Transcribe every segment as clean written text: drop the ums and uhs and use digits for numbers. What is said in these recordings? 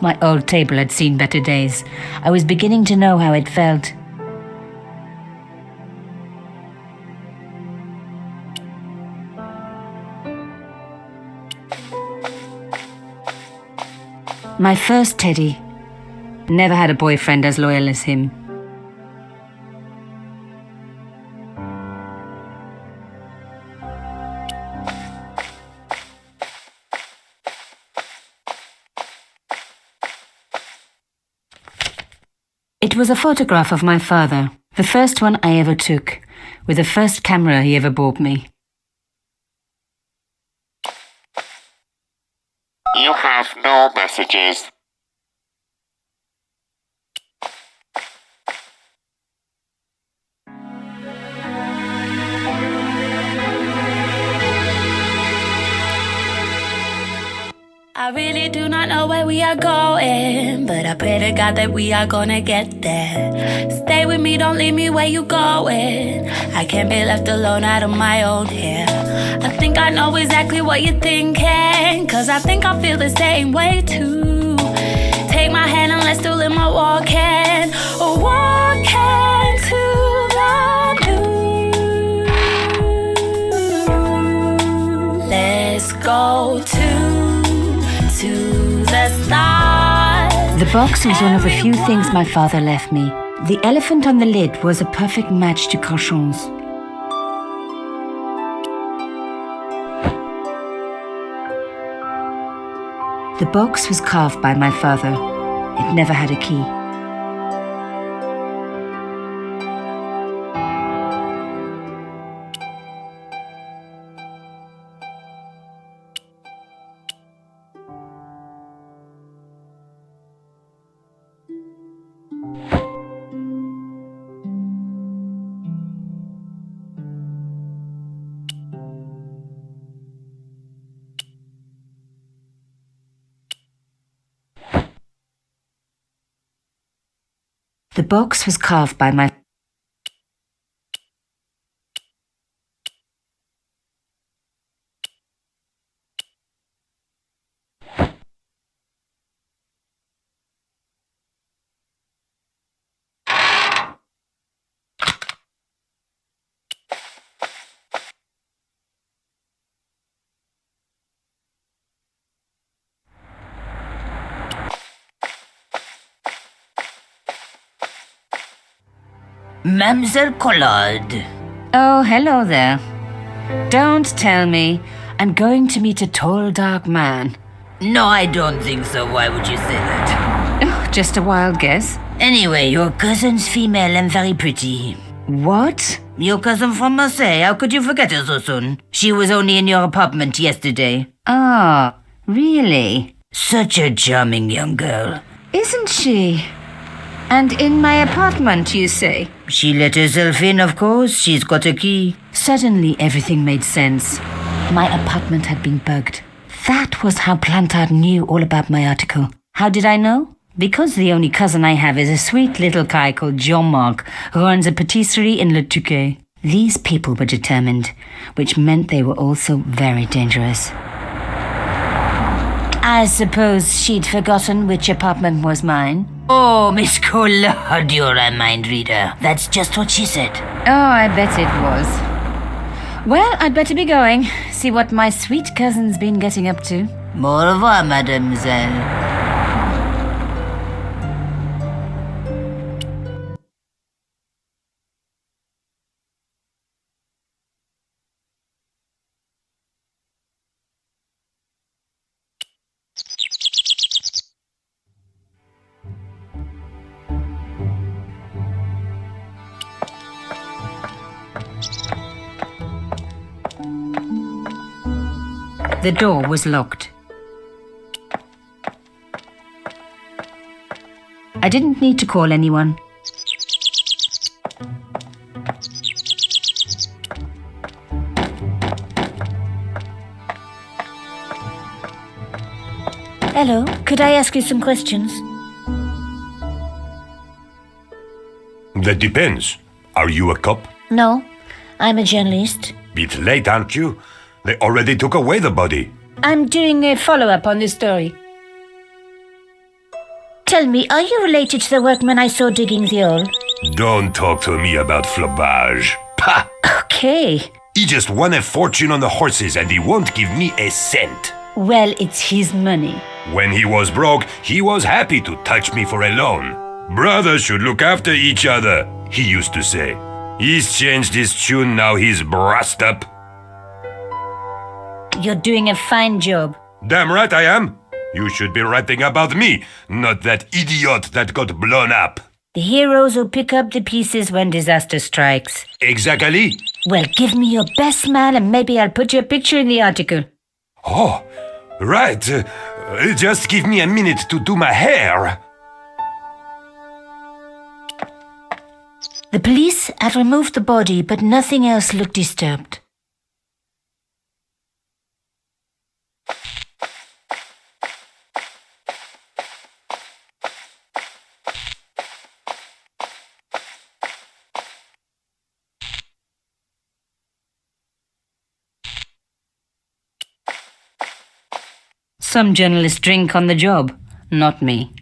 My old table had seen better days. I was beginning to know how it felt. My first Teddy. Never had a boyfriend as loyal as him. It was a photograph of my father, the first one I ever took, with the first camera he ever bought me. You have no messages. I really do not know where we are going, but I pray to God that we are gonna get there. Stay with me, don't leave me where you going. I can't be left alone out of my own hair. I think I know exactly what you're thinking, cause I think I feel the same way too. Take my hand and let's do a little walking, walking to the moon. Let's go to the stars. The box was one of the few things my father left me. The elephant on the lid was a perfect match to Cochon's. The box was carved by my father. It never had a key. The box was carved by my Mademoiselle Collard. Oh, hello there. Don't tell me I'm going to meet a tall, dark man. No, I don't think so. Why would you say that? Oh, just a wild guess. Anyway, your cousin's female and very pretty. What? Your cousin from Marseille. How could you forget her so soon? She was only in your apartment yesterday. Ah, really? Such a charming young girl. Isn't she? And in my apartment, you say? She let herself in, of course. She's got a key. Suddenly, everything made sense. My apartment had been bugged. That was how Plantard knew all about my article. How did I know? Because the only cousin I have is a sweet little guy called Jean-Marc, who runs a patisserie in Le Touquet. These people were determined, which meant they were also very dangerous. I suppose she'd forgotten which apartment was mine. Oh, Miss Collard, you're a mind reader. That's just what she said. Oh, I bet it was. Well, I'd better be going. See what my sweet cousin's been getting up to. Au revoir, mademoiselle. The door was locked. I didn't need to call anyone. Hello, could I ask you some questions? That depends. Are you a cop? No, I'm a journalist. Bit late, aren't you? They already took away the body. I'm doing a follow-up on this story. Tell me, are you related to the workman I saw digging the hole? Don't talk to me about flobage. Pah! Okay. He just won a fortune on the horses and he won't give me a cent. Well, it's his money. When he was broke, he was happy to touch me for a loan. Brothers should look after each other, he used to say. He's changed his tune, now he's brassed up. You're doing a fine job. Damn right I am. You should be writing about me, not that idiot that got blown up. The heroes who pick up the pieces when disaster strikes. Exactly. Well, give me your best smile and maybe I'll put your picture in the article. Oh, right. Just give me a minute to do my hair. The police had removed the body, but nothing else looked disturbed. Some journalists drink on the job, not me.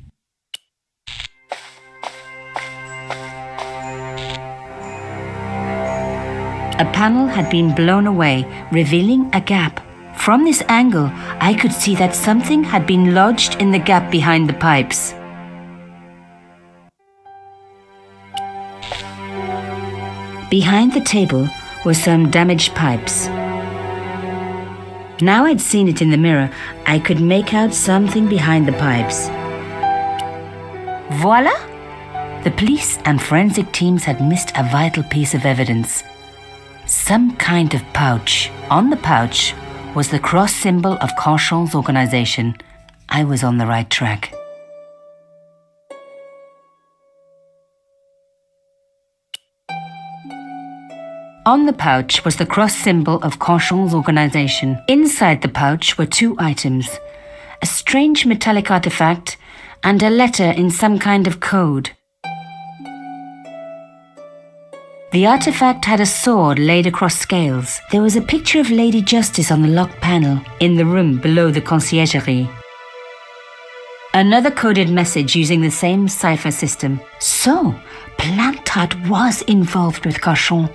A panel had been blown away, revealing a gap. From this angle, I could see that something had been lodged in the gap behind the pipes. Behind the table were some damaged pipes. Now I'd seen it in the mirror, I could make out something behind the pipes. Voila! The police and forensic teams had missed a vital piece of evidence. Some kind of pouch. On the pouch was the cross symbol of Carchon's organization. I was on the right track. On the pouch was the cross symbol of Carchon's organization. Inside the pouch were two items, a strange metallic artifact and a letter in some kind of code. The artifact had a sword laid across scales. There was a picture of Lady Justice on the locked panel in the room below the conciergerie. Another coded message using the same cipher system. So, Plantard was involved with Carchon.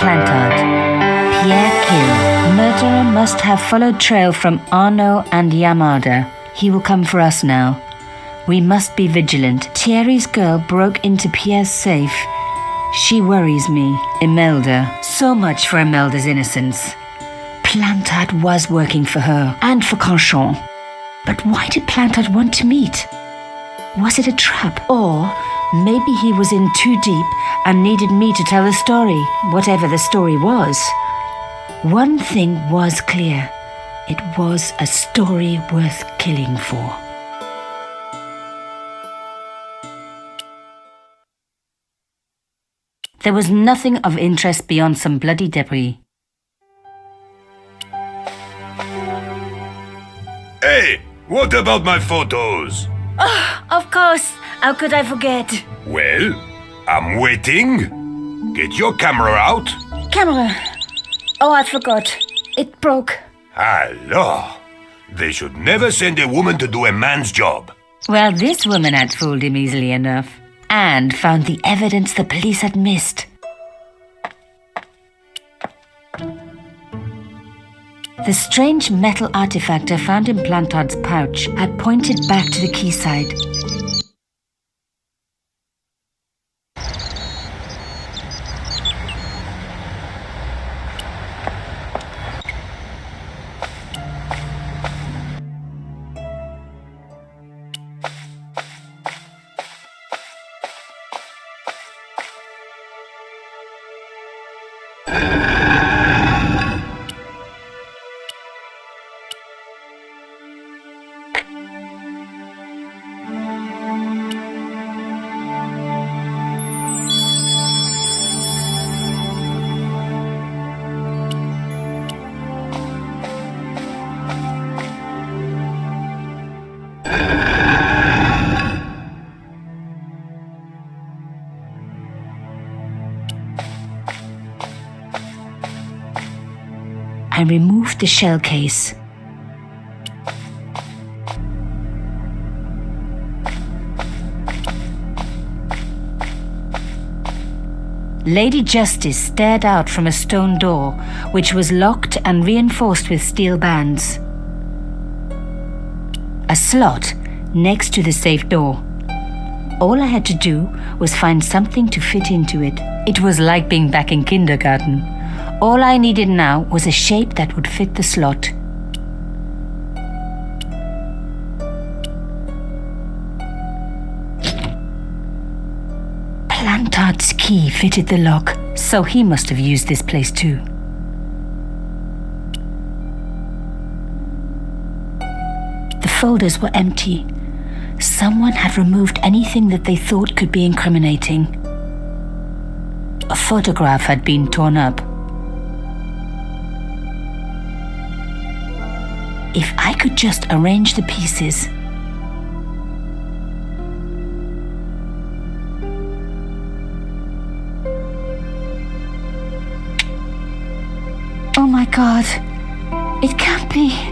Plantard. Pierre kill. Murderer must have followed trail from Arnaud and Yamada. He will come for us now. We must be vigilant. Thierry's girl broke into Pierre's safe. She worries me. Imelda. So much for Imelda's innocence. Plantard was working for her and for Canchon. But why did Plantard want to meet? Was it a trap? Or maybe he was in too deep and needed me to tell the story, whatever the story was. One thing was clear. It was a story worth killing for. There was nothing of interest beyond some bloody debris. Hey, what about my photos? Of course, how could I forget? Well, I'm waiting. Get your camera out. Camera. Oh, I forgot. It broke. Hello. They should never send a woman to do a man's job. Well, this woman had fooled him easily enough. And found the evidence the police had missed. The strange metal artifact I found in Plantard's pouch had pointed back to the quayside. I removed the shell case. Lady Justice stared out from a stone door, which was locked and reinforced with steel bands. A slot next to the safe door. All I had to do was find something to fit into it. It was like being back in kindergarten. All I needed now was a shape that would fit the slot. Plantard's key fitted the lock, so he must have used this place too. The folders were empty. Someone had removed anything that they thought could be incriminating. A photograph had been torn up. If I could just arrange the pieces. Oh my God, it can't be.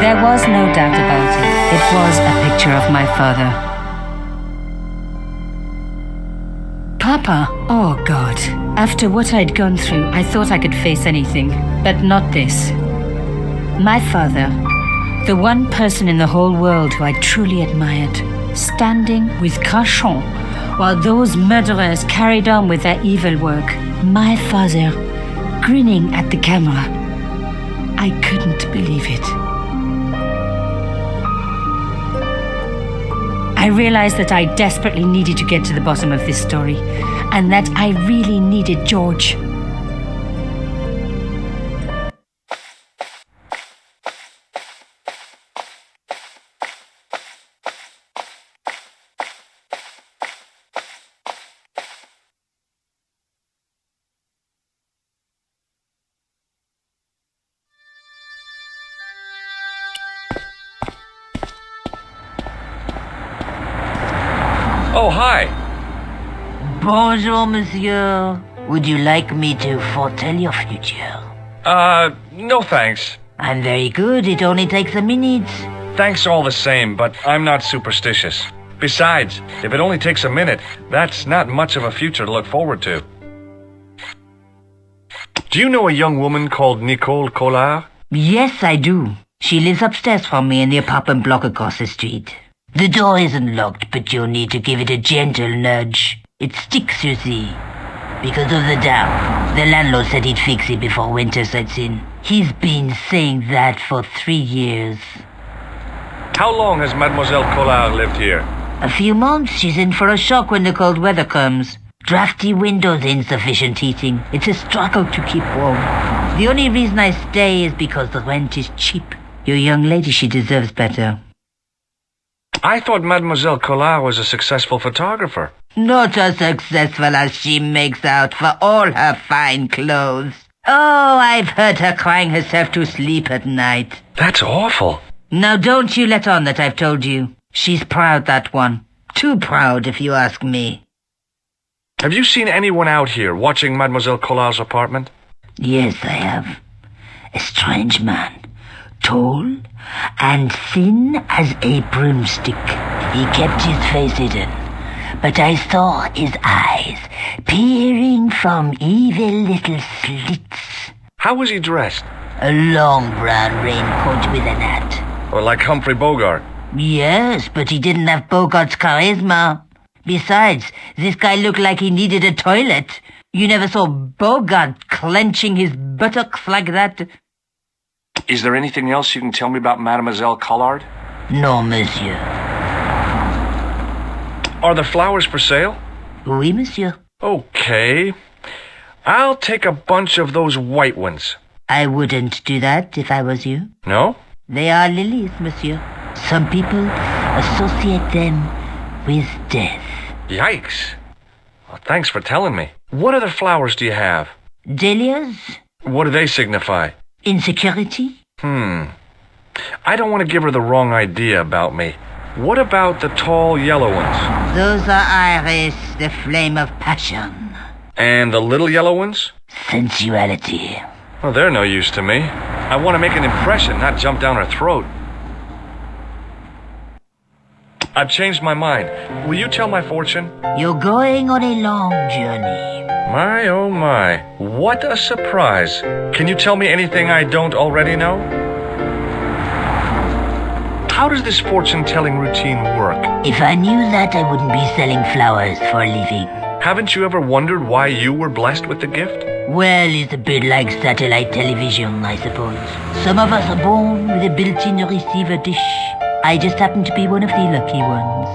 There was no doubt about it. It was a picture of my father. Papa, oh God. After what I'd gone through, I thought I could face anything, but not this. My father, the one person in the whole world who I truly admired, standing with Crachon while those murderers carried on with their evil work. My father, grinning at the camera. I couldn't believe it. I realized that I desperately needed to get to the bottom of this story, and that I really needed George. Oh, hi. Bonjour, monsieur. Would you like me to foretell your future? No thanks. I'm very good. It only takes a minute. Thanks all the same, but I'm not superstitious. Besides, if it only takes a minute, that's not much of a future to look forward to. Do you know a young woman called Nicole Collard? Yes, I do. She lives upstairs from me in the apartment block across the street. The door isn't locked, but you'll need to give it a gentle nudge. It sticks, you see. Because of the damp. The landlord said he'd fix it before winter sets in. He's been saying that for 3 years. How long has Mademoiselle Collard lived here? A few months. She's in for a shock when the cold weather comes. Drafty windows, insufficient heating. It's a struggle to keep warm. The only reason I stay is because the rent is cheap. Your young lady, she deserves better. I thought Mademoiselle Collard was a successful photographer. Not as successful as she makes out for all her fine clothes. Oh, I've heard her crying herself to sleep at night. That's awful. Now don't you let on that I've told you. She's proud, that one. Too proud, if you ask me. Have you seen anyone out here watching Mademoiselle Collard's apartment? Yes, I have. A strange man. Tall and thin as a broomstick. He kept his face hidden, but I saw his eyes peering from evil little slits. How was he dressed? A long brown raincoat with an hat. Or like Humphrey Bogart? Yes, but he didn't have Bogart's charisma. Besides, this guy looked like he needed a toilet. You never saw Bogart clenching his buttocks like that. Is there anything else you can tell me about Mademoiselle Collard? No, monsieur. Are the flowers for sale? Oui, monsieur. Okay. I'll take a bunch of those white ones. I wouldn't do that if I was you. No? They are lilies, monsieur. Some people associate them with death. Yikes. Well, thanks for telling me. What other flowers do you have? Dahlias? What do they signify? Insecurity? I don't want to give her the wrong idea about me. What about the tall yellow ones? Those are iris, the flame of passion. And the little yellow ones? Sensuality. Well, they're no use to me. I want to make an impression, not jump down her throat. I've changed my mind. Will you tell my fortune? You're going on a long journey. My, oh my. What a surprise. Can you tell me anything I don't already know? How does this fortune-telling routine work? If I knew that, I wouldn't be selling flowers for a living. Haven't you ever wondered why you were blessed with the gift? Well, it's a bit like satellite television, I suppose. Some of us are born with a built-in receiver dish. I just happen to be one of the lucky ones.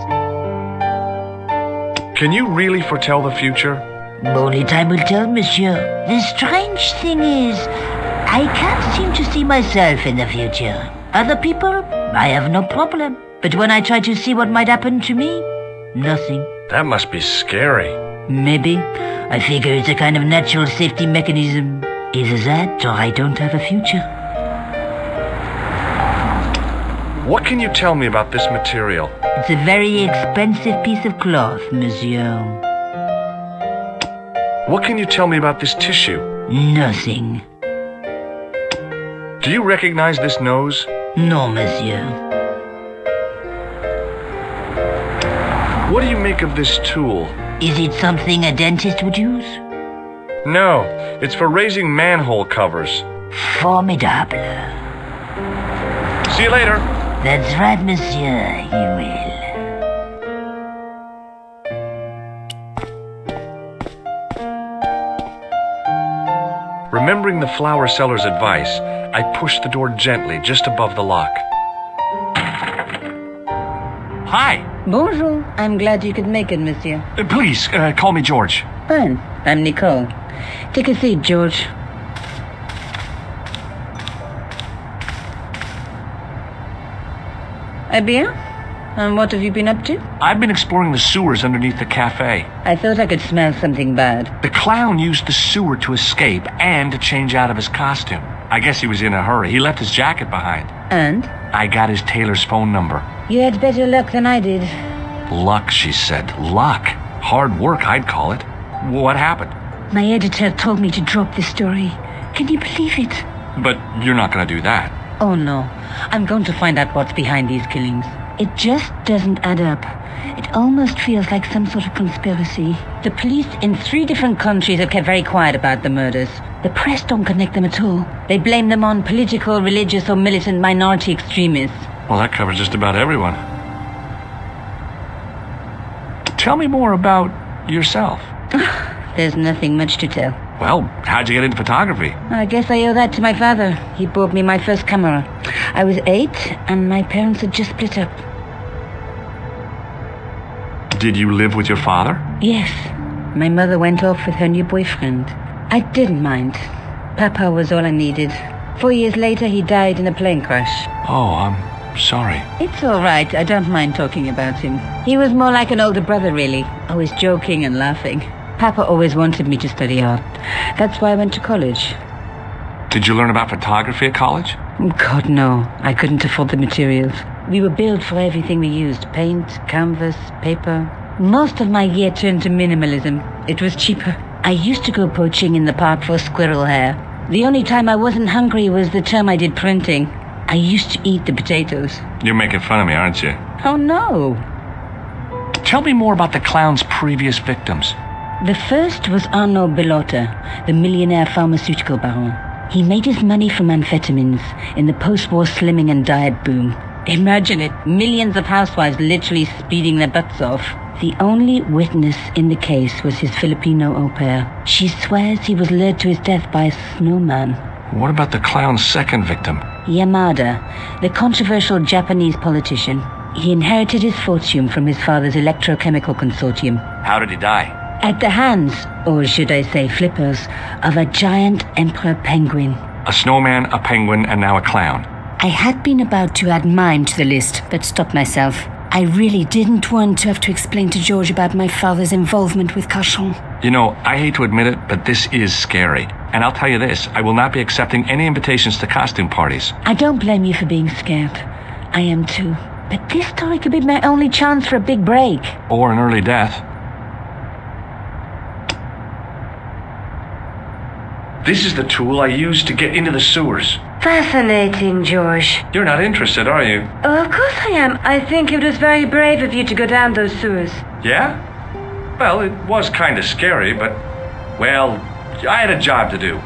Can you really foretell the future? Only time will tell, monsieur. The strange thing is, I can't seem to see myself in the future. Other people, I have no problem. But when I try to see what might happen to me, nothing. That must be scary. Maybe. I figure it's a kind of natural safety mechanism. Either that, or I don't have a future. What can you tell me about this material? It's a very expensive piece of cloth, monsieur. What can you tell me about this tissue? Nothing. Do you recognize this nose? No, monsieur. What do you make of this tool? Is it something a dentist would use? No, it's for raising manhole covers. Formidable. See you later. That's right, monsieur, you will. Remembering the flower seller's advice, I pushed the door gently just above the lock. Hi. Bonjour. I'm glad you could make it, monsieur. Please, call me George. Fine. I'm Nicole. Take a seat, George. Eh bien? And what have you been up to? I've been exploring the sewers underneath the cafe. I thought I could smell something bad. The clown used the sewer to escape and to change out of his costume. I guess he was in a hurry. He left his jacket behind. And? I got his tailor's phone number. You had better luck than I did. Luck, she said. Luck. Hard work, I'd call it. What happened? My editor told me to drop this story. Can you believe it? But you're not going to do that. Oh no. I'm going to find out what's behind these killings. It just doesn't add up. It almost feels like some sort of conspiracy. The police in 3 different countries have kept very quiet about the murders. The press don't connect them at all. They blame them on political, religious, or militant minority extremists. Well, that covers just about everyone. Tell me more about yourself. There's nothing much to tell. Well, how'd you get into photography? I guess I owe that to my father. He bought me my first camera. I was 8, and my parents had just split up. Did you live with your father? Yes. My mother went off with her new boyfriend. I didn't mind. Papa was all I needed. 4 years later, he died in a plane crash. Oh, I'm sorry. It's all right. I don't mind talking about him. He was more like an older brother, really. Always joking and laughing. Papa always wanted me to study art. That's why I went to college. Did you learn about photography at college? God, no. I couldn't afford the materials. We were billed for everything we used. Paint, canvas, paper. Most of my year turned to minimalism. It was cheaper. I used to go poaching in the park for squirrel hair. The only time I wasn't hungry was the term I did printing. I used to eat the potatoes. You're making fun of me, aren't you? Oh, no. Tell me more about the clown's previous victims. The first was Arnaud Bellotta, the millionaire pharmaceutical baron. He made his money from amphetamines in the post-war slimming and diet boom. Imagine it, millions of housewives literally speeding their butts off. The only witness in the case was his Filipino au pair. She swears he was lured to his death by a snowman. What about the clown's second victim? Yamada, the controversial Japanese politician. He inherited his fortune from his father's electrochemical consortium. How did he die? At the hands, or should I say flippers, of a giant emperor penguin. A snowman, a penguin, and now a clown. I had been about to add mime to the list, but stopped myself. I really didn't want to have to explain to George about my father's involvement with Cachon. You know, I hate to admit it, but this is scary. And I'll tell you this, I will not be accepting any invitations to costume parties. I don't blame you for being scared. I am too. But this story could be my only chance for a big break. Or an early death. This is the tool I used to get into the sewers. Fascinating, George. You're not interested, are you? Oh, of course I am. I think it was very brave of you to go down those sewers. Yeah? Well, it was kind of scary, but, well, I had a job to do.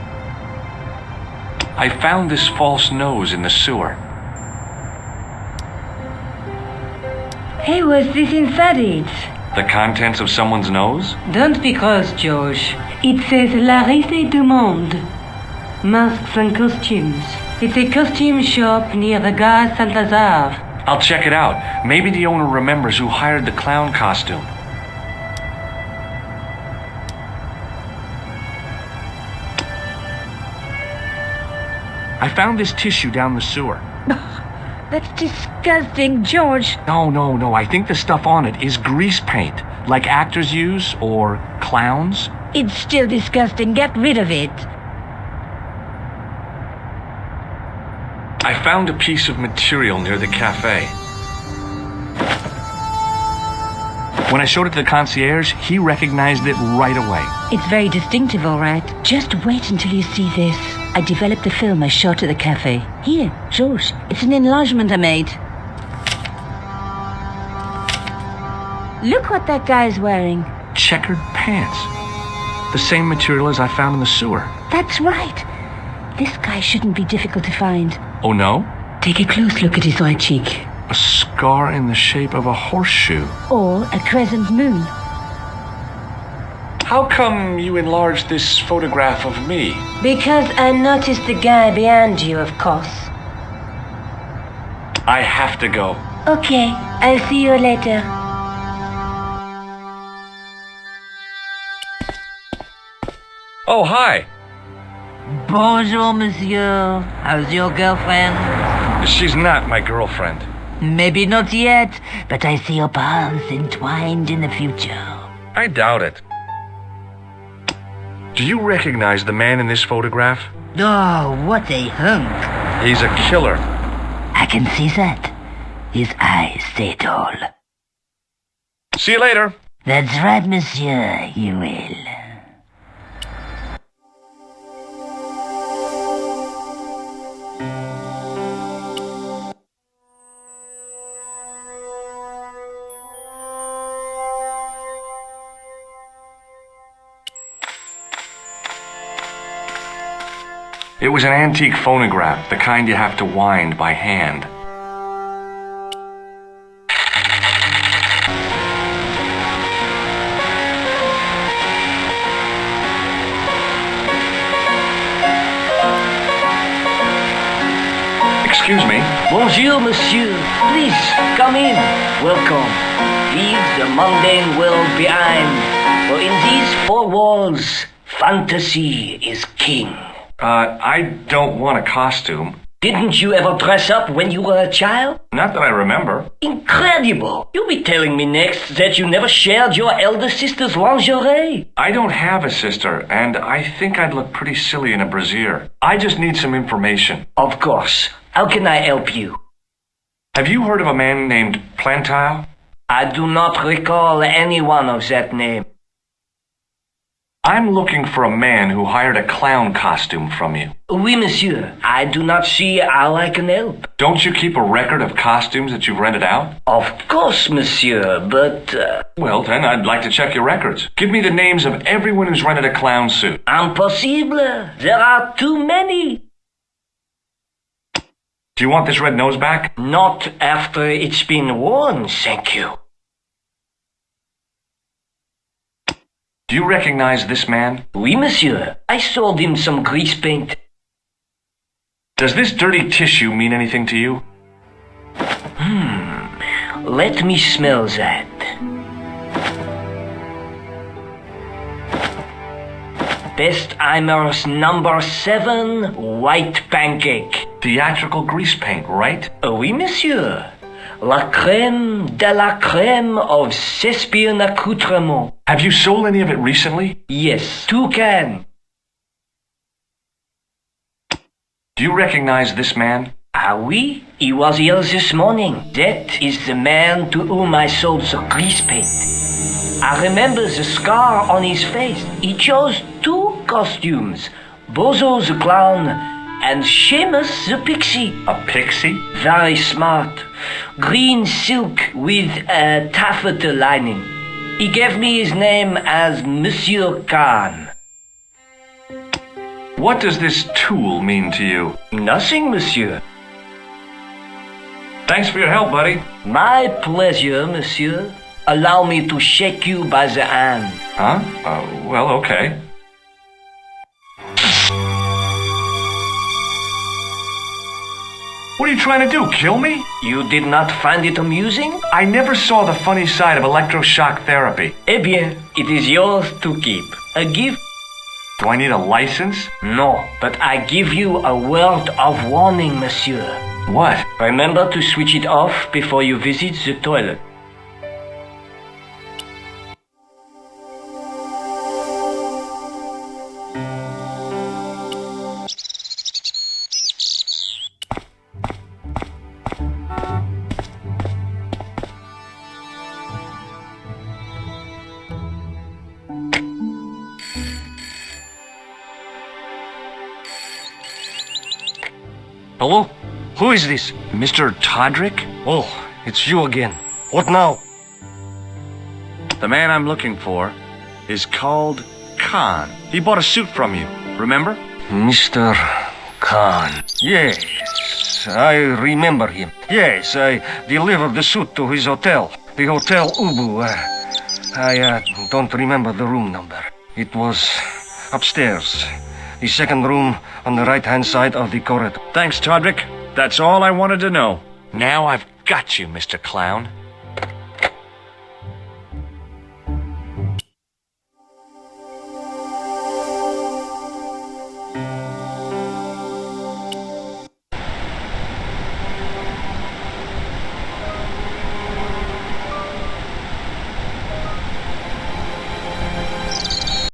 I found this false nose in the sewer. Hey, what's this inside it? The contents of someone's nose? Don't be cross, George. It says La Risée du Monde. Masks and costumes. It's a costume shop near the Gare Saint-Lazare. I'll check it out. Maybe the owner remembers who hired the clown costume. I found this tissue down the sewer. That's disgusting, George. No. I think the stuff on it is grease paint, like actors use, or clowns. It's still disgusting. Get rid of it. I found a piece of material near the cafe. When I showed it to the concierge, he recognized it right away. It's very distinctive, all right. Just wait until you see this. I developed a film I shot at the cafe. Here, George, it's an enlargement I made. Look what that guy's wearing. Checkered pants. The same material as I found in the sewer. That's right. This guy shouldn't be difficult to find. Oh no? Take a close look at his right cheek. A scar in the shape of a horseshoe. Or a crescent moon. How come you enlarged this photograph of me? Because I noticed the guy behind you, of course. I have to go. Okay, I'll see you later. Oh, hi. Bonjour, monsieur. How's your girlfriend? She's not my girlfriend. Maybe not yet, but I see your paths entwined in the future. I doubt it. Do you recognize the man in this photograph? Oh, what a hunk. He's a killer. I can see that. His eyes say it all. See you later. That's right, monsieur, you will. It was an antique phonograph, the kind you have to wind by hand. Excuse me. Bonjour, monsieur. Please, come in. Welcome. Leave the mundane world behind. For in these four walls, fantasy is king. I don't want a costume. Didn't you ever dress up when you were a child? Not that I remember. Incredible! You'll be telling me next that you never shared your elder sister's lingerie. I don't have a sister, and I think I'd look pretty silly in a brassiere. I just need some information. Of course. How can I help you? Have you heard of a man named Plantile? I do not recall anyone of that name. I'm looking for a man who hired a clown costume from you. Oui, monsieur. I do not see how I can help. Don't you keep a record of costumes that you've rented out? Of course, monsieur, but... Well, then I'd like to check your records. Give me the names of everyone who's rented a clown suit. Impossible. There are too many. Do you want this red nose back? Not after it's been worn, thank you. Do you recognize this man? Oui, monsieur. I sold him some grease paint. Does this dirty tissue mean anything to you? Let me smell that. Bestheimer's number 7 white pancake. Theatrical grease paint, right? Oui, monsieur. La crème de la crème of Thespian accoutrement. Have you sold any of it recently? Yes, 2 cans. Do you recognize this man? Ah oui, he was here this morning. That is the man to whom I sold the grease paint. I remember the scar on his face. He chose 2 costumes. Bozo the clown and Seamus the pixie. A pixie? Very smart. Green silk with a taffeta lining. He gave me his name as Monsieur Khan. What does this tool mean to you? Nothing, monsieur. Thanks for your help, buddy. My pleasure, monsieur. Allow me to shake you by the hand. Huh? Well, okay. What are you trying to do, kill me? You did not find it amusing? I never saw the funny side of electroshock therapy. Eh bien, it is yours to keep. A gift? Do I need a license? No, but I give you a word of warning, monsieur. What? Remember to switch it off before you visit the toilet. Hello? Who is this? Mr. Todrick? Oh, it's you again. What now? The man I'm looking for is called Khan. He bought a suit from you, remember? Mr. Khan. Yes, I remember him. Yes, I delivered the suit to his hotel. The Hotel Ubu. I don't remember the room number. It was upstairs. The second room on the right-hand side of the corridor. Thanks, Todrick. That's all I wanted to know. Now I've got you, Mr. Clown.